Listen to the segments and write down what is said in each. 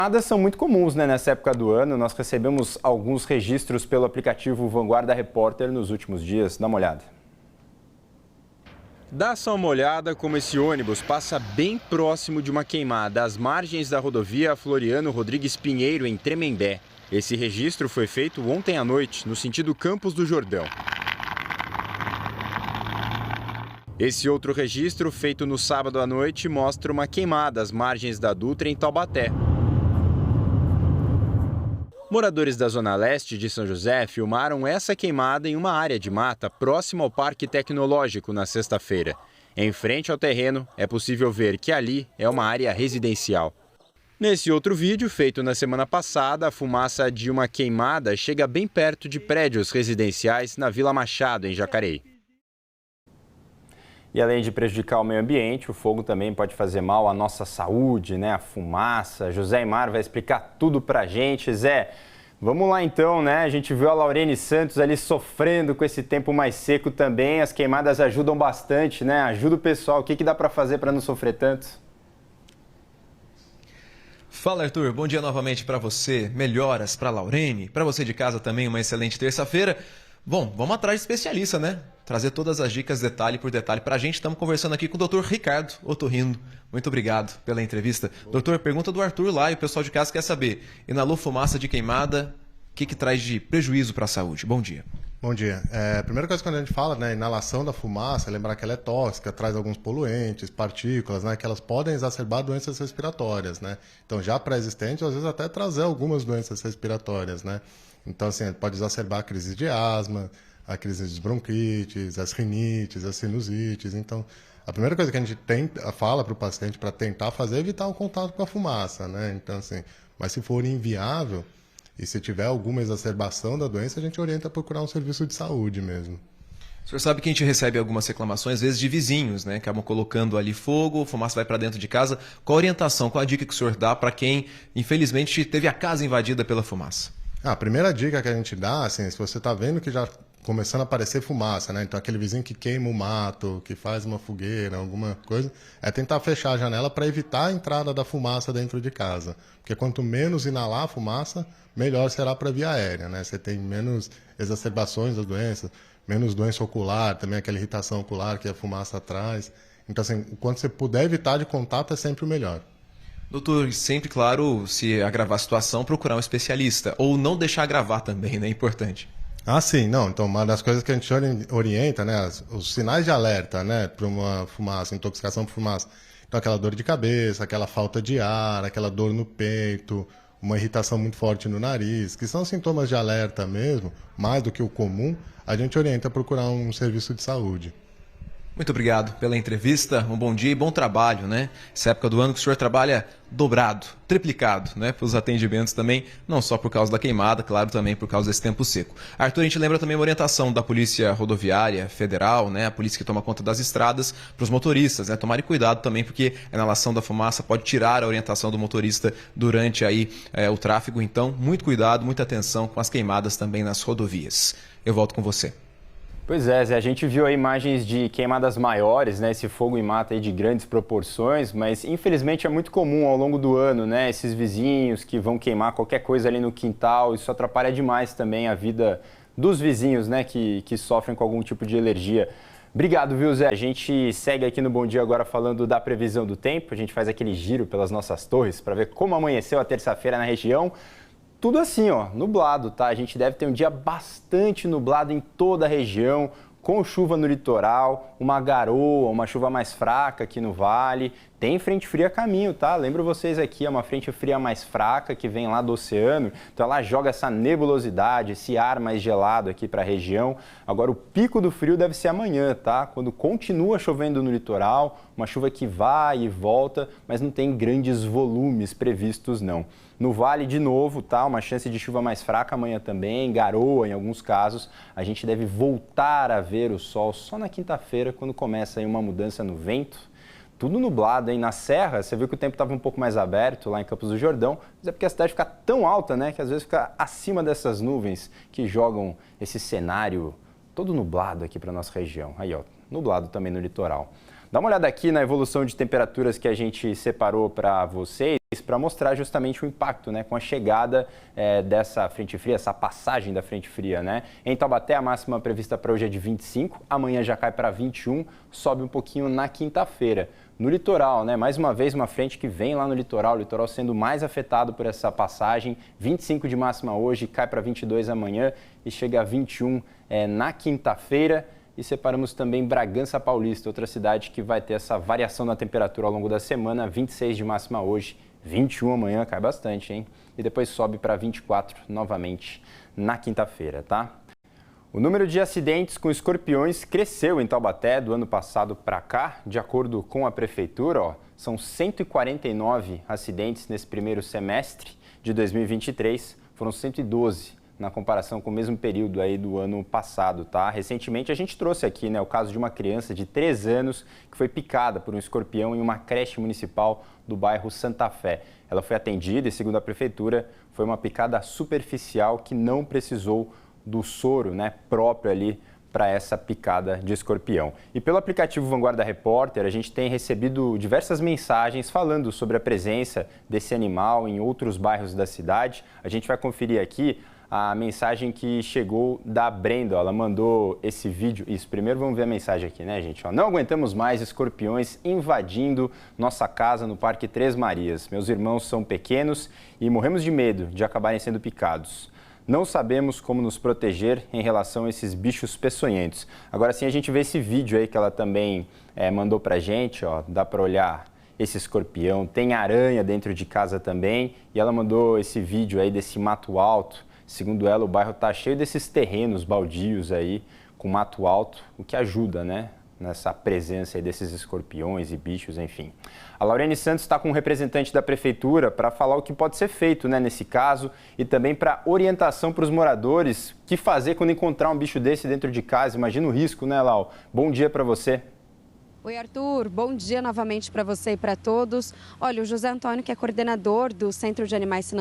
Queimadas são muito comuns, né, nessa época do ano. Nós recebemos alguns registros pelo aplicativo Vanguarda Repórter nos últimos dias. Dá uma olhada. Dá só uma olhada como esse ônibus passa bem próximo de uma queimada às margens da rodovia Floriano Rodrigues Pinheiro, em Tremembé. Esse registro foi feito ontem à noite, no sentido Campos do Jordão. Esse outro registro, feito no sábado à noite, mostra uma queimada às margens da Dutra, em Taubaté. Moradores da Zona Leste de São José filmaram essa queimada em uma área de mata próxima ao Parque Tecnológico na sexta-feira. Em frente ao terreno, é possível ver que ali é uma área residencial. Nesse outro vídeo, feito na semana passada, a fumaça de uma queimada chega bem perto de prédios residenciais na Vila Machado, em Jacareí. E além de prejudicar o meio ambiente, o fogo também pode fazer mal à nossa saúde, né? A fumaça. José Aimar vai explicar tudo pra gente. Zé, vamos lá então, né? A gente viu a Laurene Santos ali sofrendo com esse tempo mais seco também. As queimadas ajudam bastante, né? Ajuda o pessoal. O que dá pra fazer para não sofrer tanto? Fala, Arthur, bom dia novamente para você, melhoras para Laurene, para você de casa também uma excelente terça-feira. Bom, vamos atrás de especialista, né? Trazer todas as dicas detalhe por detalhe para a gente. Estamos conversando aqui com o Dr. Ricardo Otorrino. Muito obrigado pela entrevista. Doutor, pergunta do Arthur lá e o pessoal de casa quer saber. Inalou fumaça de queimada, o que traz de prejuízo para a saúde? Bom dia. Bom dia. A primeira coisa que a gente fala, né, inalação da fumaça, lembrar que ela é tóxica, traz alguns poluentes, partículas, né, que elas podem exacerbar doenças respiratórias, né? Então, já pré-existentes, às vezes até trazer algumas doenças respiratórias, né? Então, assim, pode exacerbar a crise de asma, a crise de bronquites, as rinites, as sinusites. Então, a primeira coisa que a gente fala para o paciente para tentar fazer é evitar o contato com a fumaça, né? Então, assim, mas se for inviável e se tiver alguma exacerbação da doença, a gente orienta a procurar um serviço de saúde mesmo. O senhor sabe que a gente recebe algumas reclamações, às vezes, de vizinhos, né? Acabam colocando ali fogo, a fumaça vai para dentro de casa. Qual a orientação, qual a dica que o senhor dá para quem, infelizmente, teve a casa invadida pela fumaça? A primeira dica que a gente dá, assim, se você está vendo que já começando a aparecer fumaça, né? Então aquele vizinho que queima o mato, que faz uma fogueira, alguma coisa, é tentar fechar a janela para evitar a entrada da fumaça dentro de casa. Porque quanto menos inalar a fumaça, melhor será para a via aérea, né? Você tem menos exacerbações da doença, menos doença ocular, também aquela irritação ocular que a fumaça traz. Então, assim, quanto você puder evitar de contato é sempre o melhor. Doutor, sempre, claro, se agravar a situação, procurar um especialista. Ou não deixar agravar também, né? É importante. Ah, sim. Não, então, uma das coisas que a gente orienta, né? Os sinais de alerta, né? Para uma fumaça, intoxicação por fumaça. Então, aquela dor de cabeça, aquela falta de ar, aquela dor no peito, uma irritação muito forte no nariz, que são sintomas de alerta mesmo, mais do que o comum, a gente orienta a procurar um serviço de saúde. Muito obrigado pela entrevista, um bom dia e bom trabalho, né? Essa época do ano que o senhor trabalha dobrado, triplicado, né? Para os atendimentos também, não só por causa da queimada, claro, também por causa desse tempo seco. Arthur, a gente lembra também uma orientação da Polícia Rodoviária Federal, né? A polícia que toma conta das estradas, para os motoristas, né? Tomarem cuidado também, porque a inalação da fumaça pode tirar a orientação do motorista durante aí o tráfego. Então, muito cuidado, muita atenção com as queimadas também nas rodovias. Eu volto com você. Pois é, Zé, a gente viu aí imagens de queimadas maiores, né? Esse fogo em mata aí de grandes proporções, mas infelizmente é muito comum ao longo do ano, né? Esses vizinhos que vão queimar qualquer coisa ali no quintal, isso atrapalha demais também a vida dos vizinhos, né? Que sofrem com algum tipo de alergia. Obrigado, viu, Zé? A gente segue aqui no Bom Dia agora falando da previsão do tempo. A gente faz aquele giro pelas nossas torres para ver como amanheceu a terça-feira na região. Tudo assim, ó, nublado, tá? A gente deve ter um dia bastante nublado em toda a região, com chuva no litoral, uma garoa, uma chuva mais fraca aqui no vale. Tem frente fria a caminho, tá? Lembro vocês aqui, é uma frente fria mais fraca que vem lá do oceano. Então ela joga essa nebulosidade, esse ar mais gelado aqui para a região. Agora o pico do frio deve ser amanhã, tá? Quando continua chovendo no litoral, uma chuva que vai e volta, mas não tem grandes volumes previstos não. No vale, de novo, tá? Uma chance de chuva mais fraca amanhã também, garoa em alguns casos. A gente deve voltar a ver o sol só na quinta-feira, quando começa aí uma mudança no vento. Tudo nublado, hein? Na Serra, você viu que o tempo estava um pouco mais aberto lá em Campos do Jordão, mas é porque a cidade fica tão alta, né? Que às vezes fica acima dessas nuvens que jogam esse cenário todo nublado aqui para nossa região. Aí, ó, nublado também no litoral. Dá uma olhada aqui na evolução de temperaturas que a gente separou para vocês, para mostrar justamente o impacto, né, com a chegada dessa frente fria, essa passagem da frente fria, né? Em Taubaté, a máxima prevista para hoje é de 25, amanhã já cai para 21, sobe um pouquinho na quinta-feira. No litoral, né, mais uma vez uma frente que vem lá no litoral, o litoral sendo mais afetado por essa passagem, 25 de máxima hoje, cai para 22 amanhã e chega a 21 na quinta-feira. E separamos também Bragança Paulista, outra cidade que vai ter essa variação na temperatura ao longo da semana, 26 de máxima hoje, 21 amanhã, cai bastante, hein? E depois sobe para 24 novamente na quinta-feira, tá? O número de acidentes com escorpiões cresceu em Taubaté do ano passado para cá, de acordo com a prefeitura, são 149 acidentes nesse primeiro semestre de 2023, foram 112 na comparação com o mesmo período aí do ano passado, tá? Recentemente a gente trouxe aqui, né, o caso de uma criança de 3 anos que foi picada por um escorpião em uma creche municipal do bairro Santa Fé. Ela foi atendida e, segundo a prefeitura, foi uma picada superficial que não precisou do soro, né, próprio ali para essa picada de escorpião. E pelo aplicativo Vanguarda Repórter, a gente tem recebido diversas mensagens falando sobre a presença desse animal em outros bairros da cidade. A gente vai conferir aqui a mensagem que chegou da Brenda. Ela mandou esse vídeo. Isso, primeiro vamos ver a mensagem aqui, né, gente? Não aguentamos mais escorpiões invadindo nossa casa no Parque Três Marias. Meus irmãos são pequenos e morremos de medo de acabarem sendo picados. Não sabemos como nos proteger em relação a esses bichos peçonhentos. Agora sim, a gente vê esse vídeo aí que ela também mandou pra gente, ó, dá para olhar esse escorpião. Tem aranha dentro de casa também e ela mandou esse vídeo aí desse mato alto. Segundo ela, o bairro está cheio desses terrenos baldios aí, com mato alto, o que ajuda, né, nessa presença aí desses escorpiões e bichos, enfim. A Laurene Santos está com um representante da prefeitura para falar o que pode ser feito, né, nesse caso e também para orientação para os moradores, o que fazer quando encontrar um bicho desse dentro de casa. Imagina o risco, né, Lau? Bom dia para você. Oi, Arthur. Bom dia novamente para você e para todos. Olha, o José Antônio, que é coordenador do Centro de Animais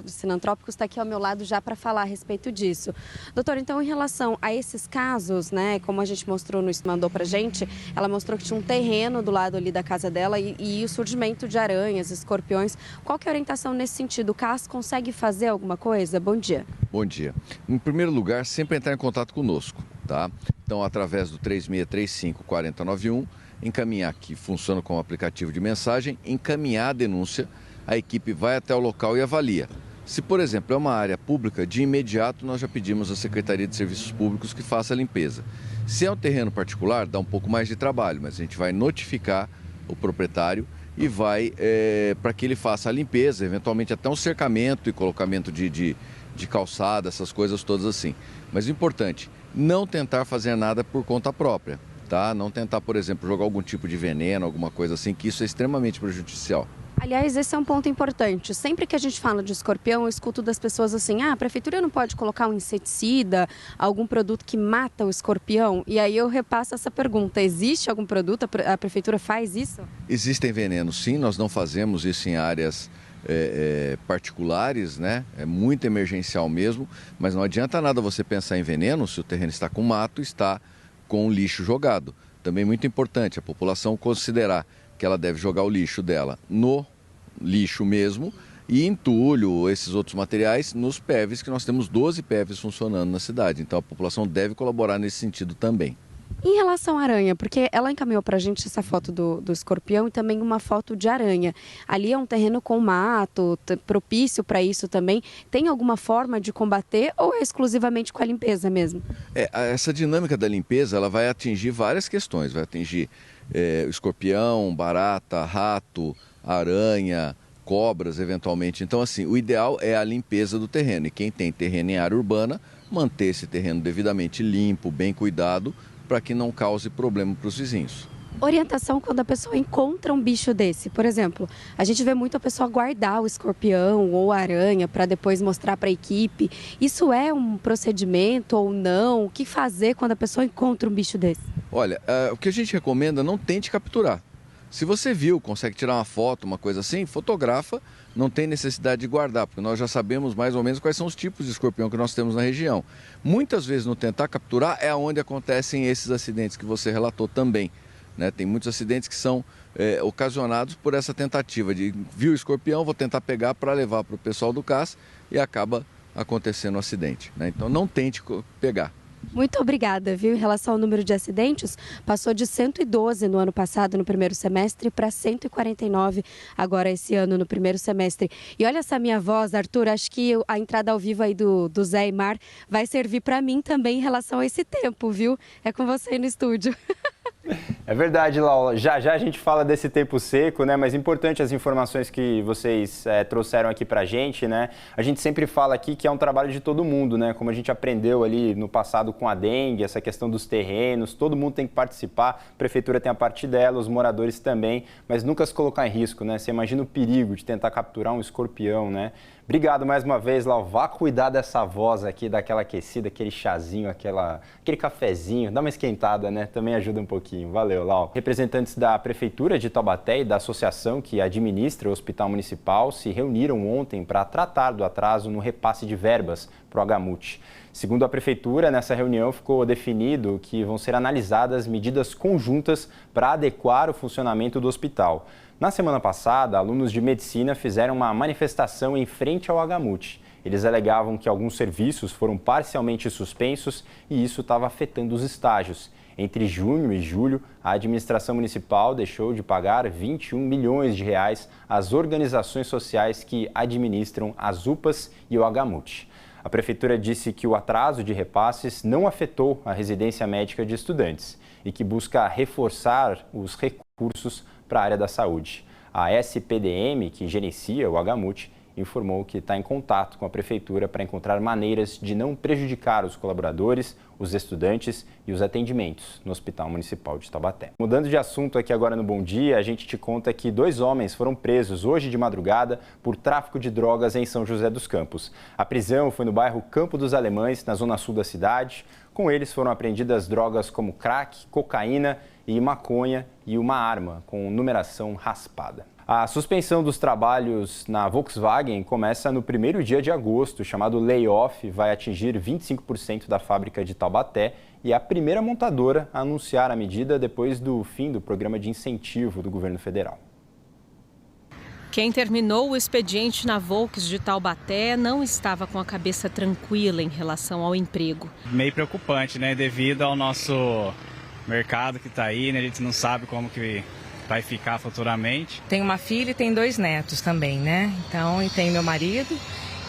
Sinantrópicos, está aqui ao meu lado já para falar a respeito disso. Doutor, então, em relação a esses casos, né, como a gente mostrou, mandou para a gente, ela mostrou que tinha um terreno do lado ali da casa dela e o surgimento de aranhas, escorpiões. Qual que é a orientação nesse sentido? O CAS consegue fazer alguma coisa? Bom dia. Bom dia. Em primeiro lugar, sempre entrar em contato conosco, tá? Então, através do 3635-4091, encaminhar, que funciona como aplicativo de mensagem, encaminhar a denúncia, a equipe vai até o local e avalia. Se, por exemplo, é uma área pública, de imediato nós já pedimos à Secretaria de Serviços Públicos que faça a limpeza. Se é um terreno particular, dá um pouco mais de trabalho, mas a gente vai notificar o proprietário e vai para que ele faça a limpeza, eventualmente até um cercamento e colocamento de calçada, essas coisas todas assim. Mas o importante, não tentar fazer nada por conta própria. Tá? Não tentar, por exemplo, jogar algum tipo de veneno, alguma coisa assim, que isso é extremamente prejudicial. Aliás, esse é um ponto importante. Sempre que a gente fala de escorpião, eu escuto das pessoas assim, a prefeitura não pode colocar um inseticida, algum produto que mata o escorpião? E aí eu repasso essa pergunta, existe algum produto, a prefeitura faz isso? Existem venenos, sim, nós não fazemos isso em áreas particulares, né? É muito emergencial mesmo, mas não adianta nada você pensar em veneno se o terreno está com mato, está com o lixo jogado. Também muito importante a população considerar que ela deve jogar o lixo dela no lixo mesmo e entulho, esses outros materiais, nos PEVs, que nós temos 12 PEVs funcionando na cidade. Então a população deve colaborar nesse sentido também. Em relação à aranha, porque ela encaminhou para a gente essa foto do escorpião e também uma foto de aranha. Ali é um terreno com mato, propício para isso também. Tem alguma forma de combater ou é exclusivamente com a limpeza mesmo? Essa dinâmica da limpeza ela vai atingir várias questões. Vai atingir escorpião, barata, rato, aranha, cobras eventualmente. Então, assim, o ideal é a limpeza do terreno. E quem tem terreno em área urbana, manter esse terreno devidamente limpo, bem cuidado, para que não cause problema para os vizinhos. Orientação quando a pessoa encontra um bicho desse. Por exemplo, a gente vê muito a pessoa guardar o escorpião ou a aranha para depois mostrar para a equipe. Isso é um procedimento ou não? O que fazer quando a pessoa encontra um bicho desse? Olha, o que a gente recomenda, não tente capturar. Se você viu, consegue tirar uma foto, uma coisa assim, fotografa, não tem necessidade de guardar, porque nós já sabemos mais ou menos quais são os tipos de escorpião que nós temos na região. Muitas vezes no tentar capturar é onde acontecem esses acidentes que você relatou também. né? Tem muitos acidentes que são ocasionados por essa tentativa de viu o escorpião, vou tentar pegar para levar para o pessoal do CAS e acaba acontecendo um acidente, né? Então não tente pegar. Muito obrigada, viu? Em relação ao número de acidentes, passou de 112 no ano passado, no primeiro semestre, para 149 agora esse ano, no primeiro semestre. E olha essa minha voz, Arthur, acho que a entrada ao vivo aí do Zé Aymar vai servir para mim também em relação a esse tempo, viu? É com você aí no estúdio. É verdade, Laura. Já a gente fala desse tempo seco, né? Mas importante as informações que vocês trouxeram aqui pra gente, né? A gente sempre fala aqui que é um trabalho de todo mundo, né? Como a gente aprendeu ali no passado com a dengue, essa questão dos terrenos, todo mundo tem que participar, a prefeitura tem a parte dela, os moradores também, mas nunca se colocar em risco, né? Você imagina o perigo de tentar capturar um escorpião, né? Obrigado mais uma vez, Lau. Vá cuidar dessa voz aqui, daquela aquecida, aquele chazinho, aquele cafezinho. Dá uma esquentada, né? Também ajuda um pouquinho. Valeu, Lau. Representantes da Prefeitura de Taubaté e da associação que administra o Hospital Municipal se reuniram ontem para tratar do atraso no repasse de verbas para o HMUT. Segundo a Prefeitura, nessa reunião ficou definido que vão ser analisadas medidas conjuntas para adequar o funcionamento do hospital. Na semana passada, alunos de medicina fizeram uma manifestação em frente ao HMUT. Eles alegavam que alguns serviços foram parcialmente suspensos e isso estava afetando os estágios. Entre junho e julho, a administração municipal deixou de pagar 21 milhões de reais às organizações sociais que administram as UPAs e o HMUT. A Prefeitura disse que o atraso de repasses não afetou a residência médica de estudantes e que busca reforçar os recursos para a área da saúde. A SPDM, que gerencia o HMUT, informou que está em contato com a Prefeitura para encontrar maneiras de não prejudicar os colaboradores, os estudantes e os atendimentos no Hospital Municipal de Taubaté. Mudando de assunto aqui agora no Bom Dia, a gente te conta que 2 homens foram presos hoje de madrugada por tráfico de drogas em São José dos Campos. A prisão foi no bairro Campo dos Alemães, na zona sul da cidade. Com eles foram apreendidas drogas como crack, cocaína e maconha e uma arma com numeração raspada. A suspensão dos trabalhos na Volkswagen começa no primeiro dia de agosto. O chamado layoff vai atingir 25% da fábrica de Taubaté e é a primeira montadora a anunciar a medida depois do fim do programa de incentivo do governo federal. Quem terminou o expediente na Volks de Taubaté não estava com a cabeça tranquila em relação ao emprego. Meio preocupante, né? Devido ao nosso mercado que está aí, né? A gente não sabe como que vai ficar futuramente. Tenho uma filha e tenho 2 netos também, né? Então, e tenho meu marido.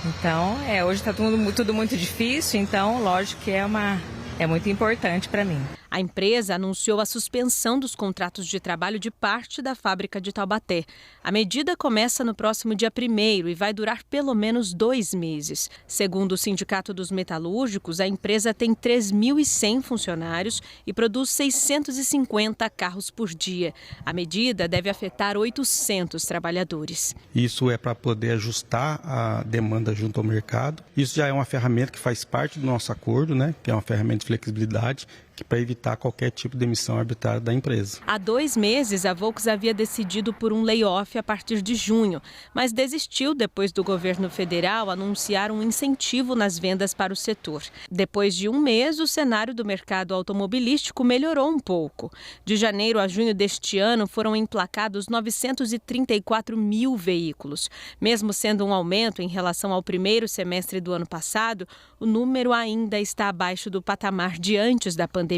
Então, hoje está tudo muito difícil, então, lógico que é muito importante para mim. A empresa anunciou a suspensão dos contratos de trabalho de parte da fábrica de Taubaté. A medida começa no próximo dia 1º e vai durar pelo menos 2 meses. Segundo o Sindicato dos Metalúrgicos, a empresa tem 3.100 funcionários e produz 650 carros por dia. A medida deve afetar 800 trabalhadores. Isso é para poder ajustar a demanda junto ao mercado. Isso já é uma ferramenta que faz parte do nosso acordo, né? Que é uma ferramenta de flexibilidade, para evitar qualquer tipo de emissão arbitrária da empresa. Há 2 meses, a Volks havia decidido por um layoff a partir de junho, mas desistiu depois do governo federal anunciar um incentivo nas vendas para o setor. Depois de 1 mês, o cenário do mercado automobilístico melhorou um pouco. De janeiro a junho deste ano, foram emplacados 934 mil veículos. Mesmo sendo um aumento em relação ao primeiro semestre do ano passado, o número ainda está abaixo do patamar de antes da pandemia.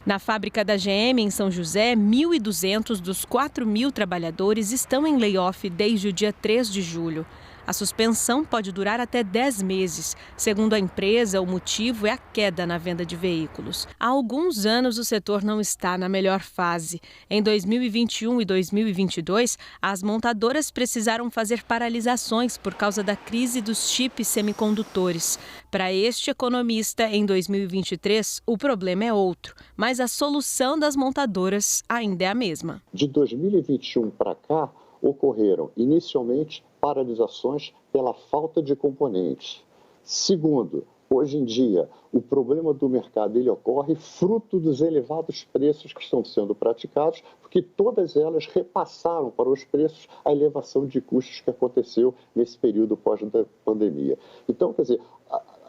Na fábrica da GM, em São José, 1.200 dos 4.000 trabalhadores estão em layoff desde o dia 3 de julho. A suspensão pode durar até 10 meses. Segundo a empresa, o motivo é a queda na venda de veículos. Há alguns anos, o setor não está na melhor fase. Em 2021 e 2022, as montadoras precisaram fazer paralisações por causa da crise dos chips semicondutores. Para este economista, em 2023, o problema é outro, mas a solução das montadoras ainda é a mesma. De 2021 para cá, ocorreram inicialmente paralisações pela falta de componentes. Segundo, hoje em dia, o problema do mercado ele ocorre fruto dos elevados preços que estão sendo praticados, porque todas elas repassaram para os preços a elevação de custos que aconteceu nesse período pós-pandemia. Então, quer dizer,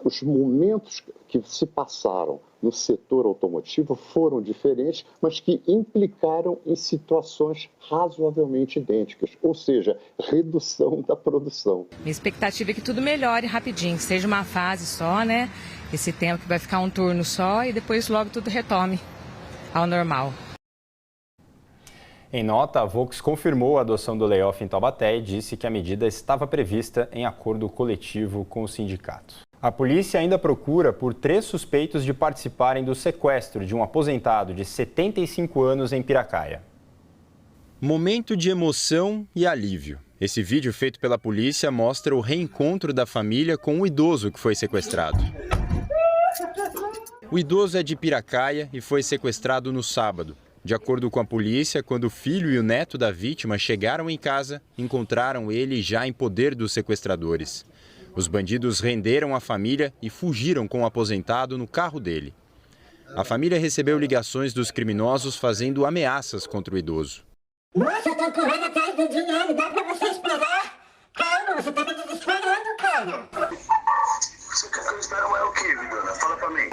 Os momentos que se passaram no setor automotivo foram diferentes, mas que implicaram em situações razoavelmente idênticas, ou seja, redução da produção. Minha expectativa é que tudo melhore rapidinho, que seja uma fase só, né? Esse tempo que vai ficar um turno só e depois logo tudo retome ao normal. Em nota, a Volks confirmou a adoção do layoff em Taubaté e disse que a medida estava prevista em acordo coletivo com o sindicato. A polícia ainda procura por 3 suspeitos de participarem do sequestro de um aposentado de 75 anos em Piracaia. Momento de emoção e alívio. Esse vídeo feito pela polícia mostra o reencontro da família com o idoso que foi sequestrado. O idoso é de Piracaia e foi sequestrado no sábado. De acordo com a polícia, quando o filho e o neto da vítima chegaram em casa, encontraram ele já em poder dos sequestradores. Os bandidos renderam a família e fugiram com o aposentado no carro dele. A família recebeu ligações dos criminosos fazendo ameaças contra o idoso. Moça, eu tô correndo atrás do dinheiro, dá pra você esperar? Calma, você tá me desesperando, cara. Você quer que eu espere mais o quê, Vidana? Fala pra mim.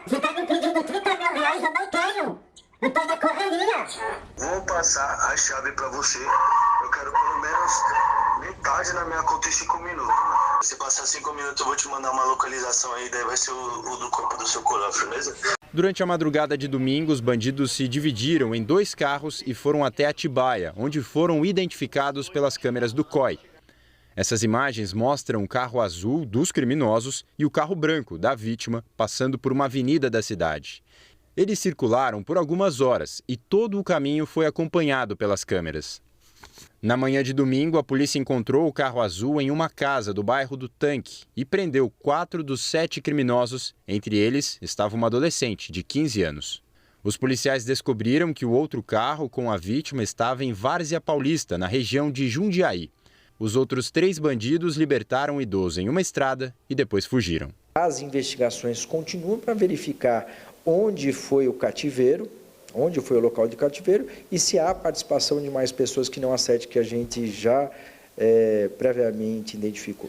Você tá me pedindo 30 mil reais, eu não tenho. Eu tô na correria. Vou passar a chave pra você. Eu quero pelo menos metade na minha conta em 5 minutos. Se passar 5 minutos, eu vou te mandar uma localização aí, daí vai ser o do corpo do seu colar, firmeza? Durante a madrugada de domingo, os bandidos se dividiram em 2 carros e foram até Atibaia, onde foram identificados pelas câmeras do COI. Essas imagens mostram o carro azul dos criminosos e o carro branco da vítima passando por uma avenida da cidade. Eles circularam por algumas horas e todo o caminho foi acompanhado pelas câmeras. Na manhã de domingo, a polícia encontrou o carro azul em uma casa do bairro do Tanque e prendeu 4 dos 7 criminosos. Entre eles estava uma adolescente de 15 anos. Os policiais descobriram que o outro carro com a vítima estava em Várzea Paulista, na região de Jundiaí. Os outros 3 bandidos libertaram o idoso em uma estrada e depois fugiram. As investigações continuam para verificar onde foi o cativeiro, onde foi o local de cativeiro e se há participação de mais pessoas que não a 7 que a gente já previamente identificou.